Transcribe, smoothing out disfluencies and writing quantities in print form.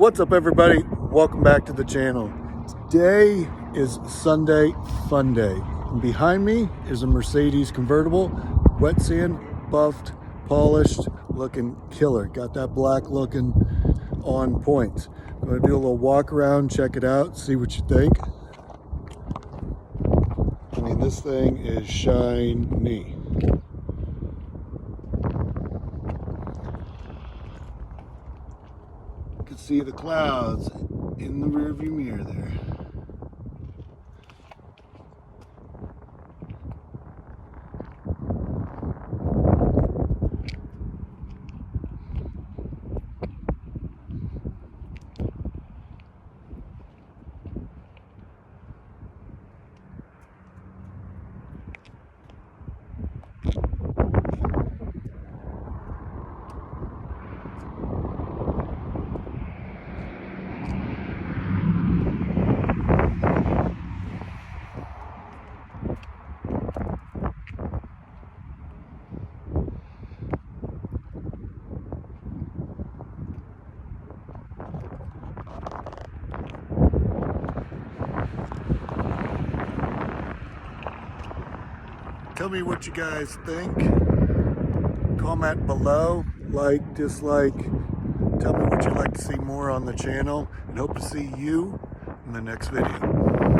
What's up, everybody? Welcome back to the channel. Today is Sunday Fun Day. And behind me is a Mercedes convertible, wet sand, buffed, polished, looking killer. Got that black looking on point. I'm gonna do a little walk around, check it out, see what you think. I mean, this thing is shiny. You can see the clouds in the rearview mirror there. Tell me what you guys think. Comment below, like, dislike. Tell me what you'd like to see more on the channel, and hope to see you in the next video.